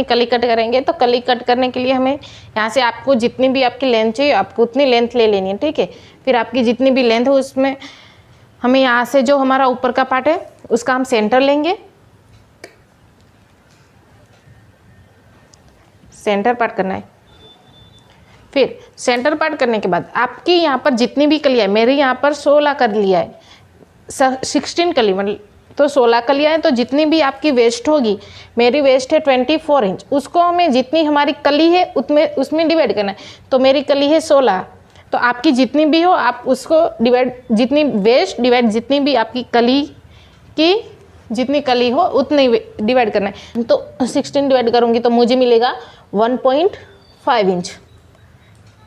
कली कट करेंगे। तो कली कट करने के लिए हमें यहाँ से आपको जितनी भी आपकी लेंथ चाहिए आपको उतनी लेंथ ले लेनी है, ठीक है। फिर आपकी जितनी भी लेंथ हो उसमें हमें यहाँ से जो हमारा ऊपर का पार्ट है उसका हम सेंटर लेंगे, सेंटर पार्ट करना है। फिर सेंटर पार्ट करने के बाद आपकी यहाँ पर जितनी भी कलियाँ है, मेरे यहाँ पर 16 कर लिया है, 16 कली मतलब तो 16 कलियाँ हैं। तो जितनी भी आपकी वेस्ट होगी, मेरी वेस्ट है 24 इंच, उसको हमें जितनी हमारी कली है उसमें डिवाइड करना है। तो मेरी कली है 16, तो आपकी जितनी भी हो आप उसको डिवाइड, जितनी वेस्ट डिवाइड जितनी भी आपकी कली की जितनी कली हो उतनी डिवाइड करना है। तो 16 डिवाइड करूँगी तो मुझे मिलेगा 1.5 इंच।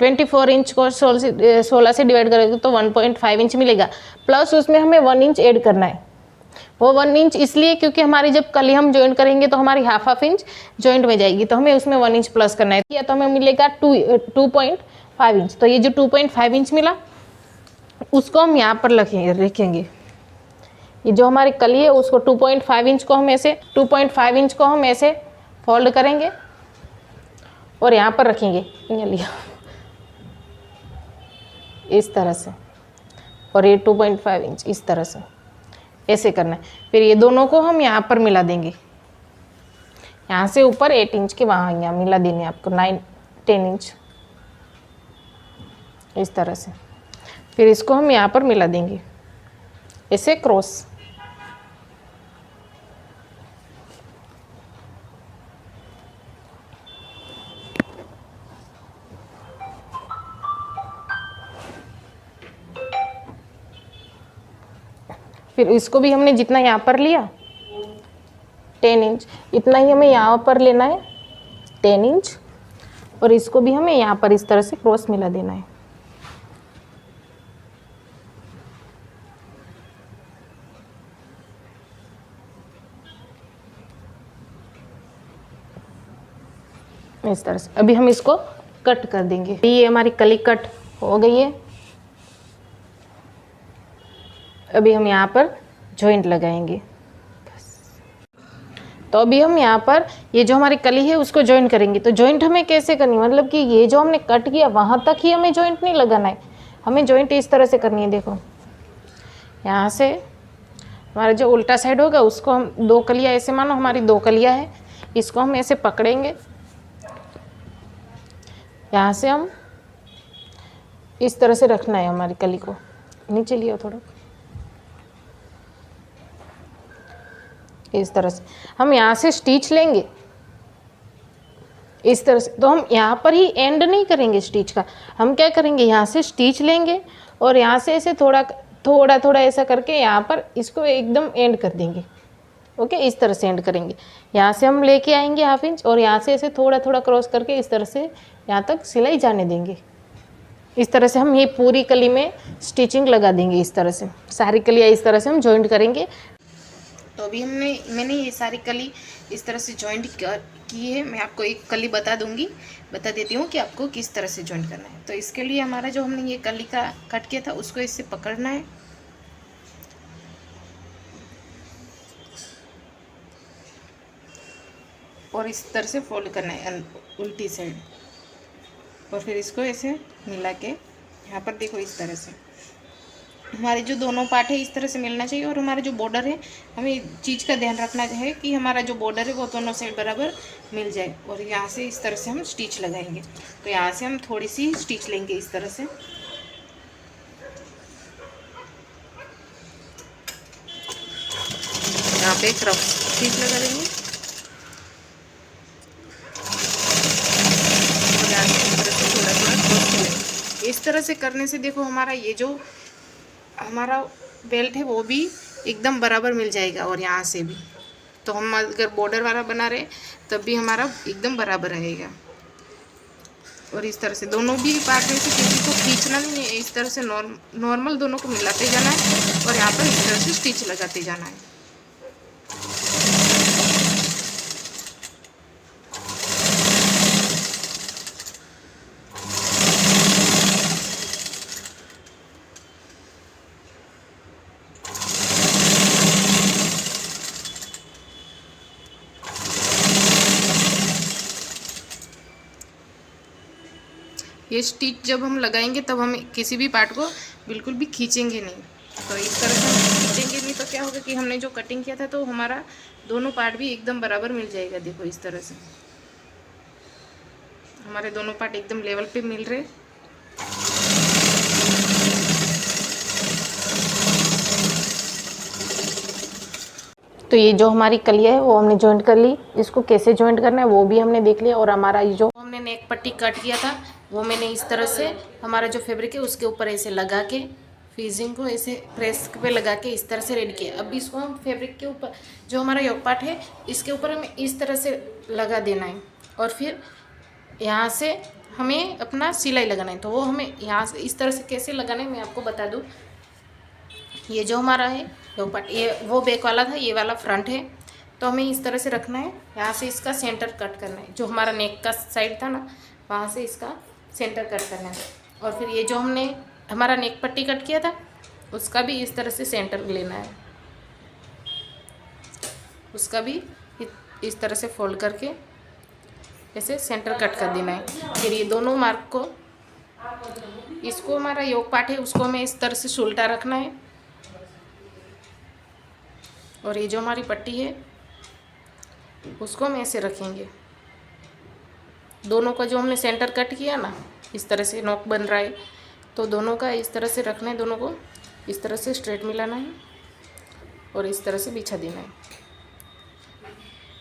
24 इंच को 16 से डिवाइड करेंगे तो 1.5 इंच मिलेगा। प्लस उसमें हमें 1 इंच ऐड करना है। वो 1 इंच इसलिए क्योंकि हमारी जब कली हम जॉइंट करेंगे तो हमारी हाफ इंच जॉइंट में जाएगी, तो हमें उसमें 1 इंच प्लस करना है। या तो हमें मिलेगा 2.5 इंच। तो ये जो 2.5 इंच मिला उसको हम यहाँ पर रखेंगे। ये जो हमारी कली है उसको 2.5 इंच को हम ऐसे 2.5 इंच को हम ऐसे फोल्ड करेंगे और यहाँ पर रखेंगे, ये लिया इस तरह से, और ये 2.5 इंच इस तरह से ऐसे करना है। फिर ये दोनों को हम यहाँ पर मिला देंगे, यहाँ से ऊपर 8 इंच के वहाँ यहाँ मिला देने आपको 10 इंच इस तरह से। फिर इसको हम यहाँ पर मिला देंगे ऐसे क्रॉस। फिर इसको भी हमने जितना यहाँ पर लिया 10 इंच, इतना ही हमें यहाँ पर लेना है 10 इंच, और इसको भी हमें यहाँ पर इस तरह से क्रॉस मिला देना है। इस तरह से अभी हम इसको कट कर देंगे। ये हमारी कली कट हो गई है। अभी हम यहाँ पर जॉइंट लगाएंगे। तो अभी हम यहाँ पर ये जो हमारी कली है उसको जॉइंट करेंगे। तो जॉइंट हमें कैसे करनी है, मतलब कि ये जो हमने कट किया वहाँ तक ही हमें जॉइंट नहीं लगाना है, हमें जॉइंट इस तरह से करनी है। देखो यहाँ से हमारा जो उल्टा साइड होगा उसको हम 2 कलियाँ ऐसे मानो हमारी 2 कलियाँ है, इसको हम ऐसे पकड़ेंगे। यहाँ से हम इस तरह से रखना है हमारी कली को, नीचे लियो थोड़ा, इस तरह से हम यहाँ से स्टिच लेंगे इस तरह से। तो हम यहाँ पर ही एंड नहीं करेंगे स्टिच का, हम क्या करेंगे यहाँ से स्टिच लेंगे और यहाँ से ऐसे थोड़ा थोड़ा थोड़ा ऐसा करके यहाँ पर इसको एकदम एंड कर देंगे। ओके, इस तरह से एंड करेंगे। यहाँ से हम लेके आएंगे हाफ इंच और यहाँ से ऐसे थोड़ा थोड़ा क्रॉस करके इस तरह से यहाँ तक सिलाई जाने देंगे। इस तरह से हम ये पूरी कली में स्टिचिंग लगा देंगे। इस तरह से सारी कलियाँ इस तरह से हम जॉइंट करेंगे। तो अभी मैंने ये सारी कली इस तरह से जॉइंट की है। मैं आपको एक कली बता देती हूँ कि आपको किस तरह से जॉइंट करना है। तो इसके लिए हमारा जो हमने ये कली का कट किया था उसको इससे पकड़ना है और इस तरह से फोल्ड करना है उल्टी साइड, और फिर इसको ऐसे मिला के यहाँ पर देखो इस तरह से हमारे जो दोनों पार्ट है इस तरह से मिलना चाहिए। और हमारा जो बॉर्डर है हमें चीज़ का ध्यान रखना है कि हमारा जो बॉर्डर है वो दोनों साइड बराबर मिल जाए। और यहाँ से इस तरह से हम स्टिच लगाएंगे। तो यहाँ से हम थोड़ी सी स्टिच लेंगे इस तरह से, यहाँ पे एक रफ स्टिच लगा देंगे और यहाँ से इस तरह से थोड़ा थोड़ा क्रॉस करेंगे। इस तरह से करने से देखो हमारा ये जो हमारा बेल्ट है वो भी एकदम बराबर मिल जाएगा। और यहाँ से भी तो हम अगर बॉर्डर वाला बना रहे तब भी हमारा एकदम बराबर रहेगा। और इस तरह से दोनों भी पार्ट में से किसी को खींचना नहीं है, इस तरह से नॉर्मल दोनों को मिलाते जाना है और यहाँ पर इस तरह से स्टिच लगाते जाना है। ये स्टिच जब हम लगाएंगे तब हम किसी भी पार्ट को बिल्कुल भी खींचेंगे नहीं। तो इस तरह से हम खींचेंगे नहीं तो क्या होगा कि हमने जो कटिंग किया था तो हमारा दोनों पार्ट भी एकदम बराबर मिल जाएगा। देखो इस तरह से हमारे दोनों पार्ट एकदम लेवल पे मिल रहे। तो ये जो हमारी कलिया है वो हमने जॉइंट कर ली। इसको कैसे जॉइंट करना है वो भी हमने देख लिया। और हमारा ये जो हमने नेक पट्टी कट किया था वो मैंने इस तरह से हमारा जो फैब्रिक है उसके ऊपर ऐसे लगा के फिजिंग को ऐसे प्रेस पे लगा के इस तरह से रेडी किया। अब इसको हम फैब्रिक के ऊपर जो हमारा योक पार्ट है इसके ऊपर हमें इस तरह से लगा देना है। और फिर यहाँ से हमें अपना सिलाई लगाना है। तो वो हमें यहाँ से इस तरह से कैसे लगाना है मैं आपको बता दूँ। ये जो हमारा है योक पार्ट, ये वो बैक वाला था, ये वाला फ्रंट है। तो हमें इस तरह से रखना है। यहाँ से इसका सेंटर कट करना है। जो हमारा नेक का साइड था ना वहाँ से इसका सेंटर कट करना है। और फिर ये जो हमने हमारा नेक पट्टी कट किया था उसका भी इस तरह से सेंटर लेना है। उसका भी इस तरह से फोल्ड करके ऐसे सेंटर कट कर देना है। फिर ये दोनों मार्क को, इसको हमारा योक पार्ट है उसको हमें इस तरह से उल्टा रखना है। और ये जो हमारी पट्टी है उसको हम ऐसे रखेंगे। दोनों का जो हमने सेंटर कट किया ना इस तरह से नॉक बन रहा है तो दोनों का इस तरह से रखना है। दोनों को इस तरह से स्ट्रेट मिलाना है और इस तरह से बिछा देना है।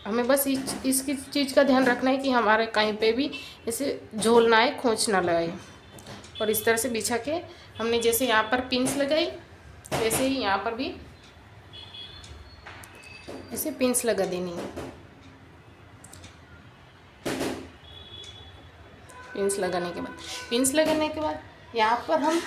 हमें बस इसकी चीज़ का ध्यान रखना है कि हमारे कहीं पे भी ऐसे झोल ना आए, खोंच ना लगाए। और इस तरह से बिछा के हमने जैसे यहाँ पर पिन्स लगाई वैसे ही यहाँ पर भी ऐसे पिन्स लगा देनी है। पिन्स लगाने के बाद यहाँ पर हम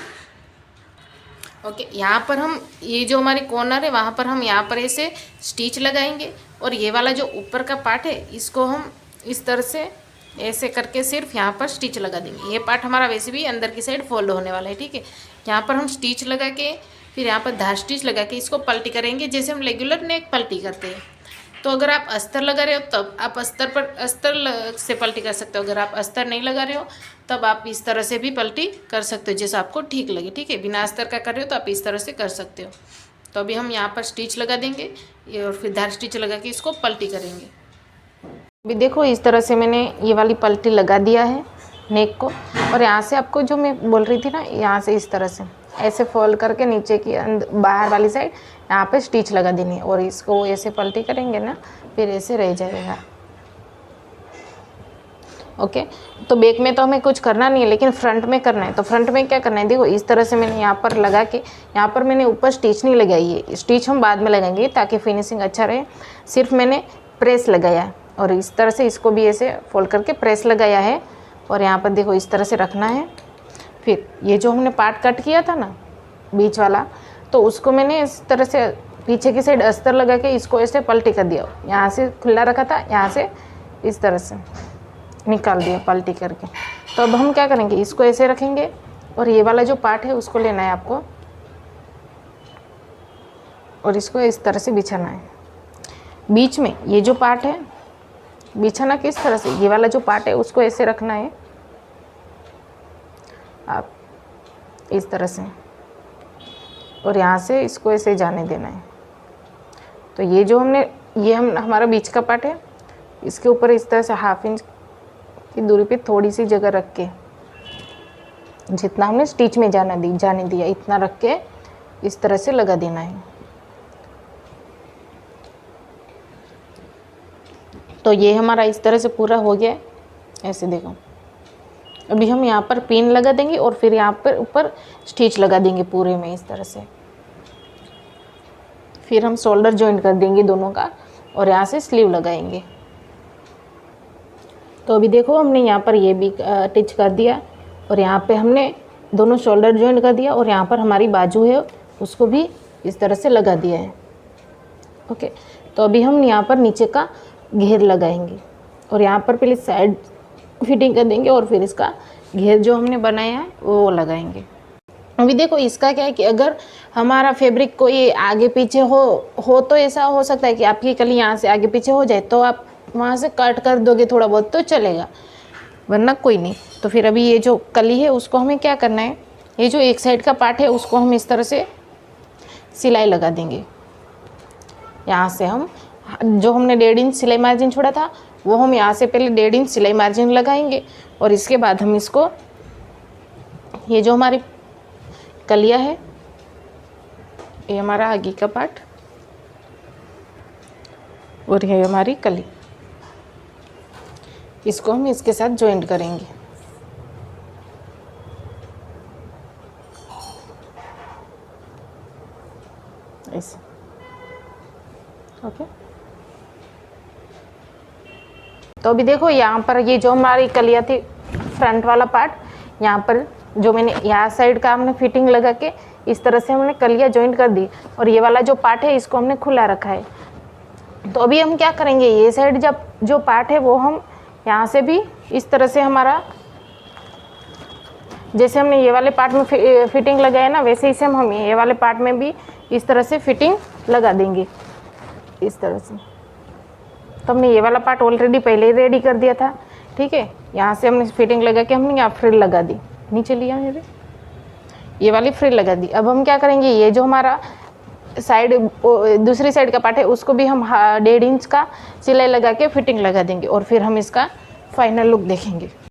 यहाँ पर हम ये जो हमारी कॉर्नर है वहाँ पर हम यहाँ पर ऐसे स्टिच लगाएंगे। और ये वाला जो ऊपर का पार्ट है इसको हम इस तरह से ऐसे करके सिर्फ यहाँ पर स्टिच लगा देंगे। ये पार्ट हमारा वैसे भी अंदर की साइड फोल्ड होने वाला है, ठीक है। यहाँ पर हम स्टिच लगा के फिर यहाँ पर धार स्टिच लगा के इसको पलटी करेंगे जैसे हम रेगुलर नेक पलटी करते हैं। तो अगर आप अस्तर लगा रहे हो तब आप अस्तर से पलटी कर सकते हो। अगर आप अस्तर नहीं लगा रहे हो तब आप इस तरह से भी पलटी कर सकते हो जैसा आपको ठीक लगे, ठीक है। बिना अस्तर का कर रहे हो तो आप इस तरह से कर सकते हो। तो अभी हम यहाँ पर स्टिच लगा देंगे और फिर धार स्टिच लगा के इसको पलटी करेंगे। अभी देखो इस तरह से मैंने ये वाली पलटी लगा दिया है नेक को। और यहाँ से आपको जो मैं बोल रही थी ना यहाँ से इस तरह से ऐसे फोल्ड करके नीचे की बाहर वाली साइड यहाँ पे स्टिच लगा देनी है। और इसको ऐसे पलटी करेंगे ना फिर ऐसे रह जाएगा। ओके, तो बैक में तो हमें कुछ करना नहीं है लेकिन फ्रंट में करना है। तो फ्रंट में क्या करना है, देखो इस तरह से मैंने यहाँ पर लगा के यहाँ पर मैंने ऊपर स्टिच नहीं लगाई है। स्टिच हम बाद में लगाएंगे ताकि फिनिशिंग अच्छा रहे। सिर्फ मैंने प्रेस लगाया है और इस तरह से इसको भी ऐसे फोल्ड करके प्रेस लगाया है। और यहाँ पर देखो इस तरह से रखना है। फिर ये जो हमने पार्ट कट किया था ना बीच वाला तो उसको मैंने इस तरह से पीछे की साइड अस्तर लगा के इसको ऐसे पलटी कर दिया। यहाँ से खुला रखा था, यहाँ से इस तरह से निकाल दिया पलटी करके। तो अब हम क्या करेंगे, इसको ऐसे रखेंगे और ये वाला जो पार्ट है उसको लेना है आपको और इसको इस तरह से बिछाना है। बीच में ये जो पार्ट है बिछाना किस तरह से, ये वाला जो पार्ट है उसको ऐसे रखना है आप इस तरह से और यहाँ से इसको ऐसे जाने देना है। तो ये जो हमारा बीच का पार्ट है इसके ऊपर इस तरह से 1/2 इंच की दूरी पे थोड़ी सी जगह रख के जितना हमने स्टिच में जाने दिया इतना रख के इस तरह से लगा देना है। तो ये हमारा इस तरह से पूरा हो गया है। ऐसे देखो अभी हम यहाँ पर पिन लगा देंगे और फिर यहाँ पर ऊपर स्टिच लगा देंगे पूरे में इस तरह से। फिर हम शोल्डर जॉइंट कर देंगे दोनों का और यहाँ से स्लीव लगाएंगे। तो अभी देखो हमने यहाँ पर ये भी अटैच कर दिया और यहाँ पे हमने दोनों शोल्डर जॉइंट कर दिया और यहाँ पर हमारी बाजू है उसको भी इस तरह से लगा दिया है। ओके, तो अभी हम यहाँ पर नीचे का घेर लगाएंगे और यहाँ पर पहले साइड फिटिंग कर देंगे और फिर इसका घेर जो हमने बनाया है वो लगाएंगे। अभी देखो इसका क्या है कि अगर हमारा फैब्रिक कोई आगे पीछे हो तो ऐसा हो सकता है कि आपकी कली यहाँ से आगे पीछे हो जाए तो आप वहाँ से कट कर दोगे थोड़ा बहुत तो चलेगा। वरना कोई नहीं। तो फिर अभी ये जो कली है उसको हमें क्या करना है, ये जो एक साइड का पार्ट है उसको हम इस तरह से सिलाई लगा देंगे। यहाँ से हम जो हमने 1.5 इंच सिलाई मार्जिन छोड़ा था वो हम यहाँ से पहले 1.5 इंच सिलाई मार्जिन लगाएंगे और इसके बाद हम इसको, ये जो हमारी कलिया है, ये हमारा आगे का पार्ट और ये हमारी कली, इसको हम इसके साथ जॉइंट करेंगे। ऐसे, ओके। तो अभी देखो यहाँ पर ये जो हमारी कलिया थी, फ्रंट वाला पार्ट, यहाँ पर जो मैंने यहाँ साइड का हमने फिटिंग लगा के इस तरह से हमने कलिया जॉइंट कर दी और ये वाला जो पार्ट है इसको हमने खुला रखा है। तो अभी हम क्या करेंगे, ये साइड जब जो पार्ट है वो हम यहाँ से भी इस तरह से हमारा, जैसे हमने ये वाले पार्ट में फिटिंग लगाया ना, वैसे ही से हम ये वाले पार्ट में भी इस तरह से फिटिंग लगा देंगे इस तरह से। तो हमने ये वाला पार्ट ऑलरेडी पहले ही रेडी कर दिया था, ठीक है। यहाँ से हमने फिटिंग लगा के हमने यहाँ फ्रिल लगा दी, नीचे लिया मेरे, ये वाली फ्रिल लगा दी। अब हम क्या करेंगे, ये जो हमारा साइड दूसरी साइड का पार्ट है उसको भी हम 1.5 इंच का सिलाई लगा के फिटिंग लगा देंगे और फिर हम इसका फाइनल लुक देखेंगे।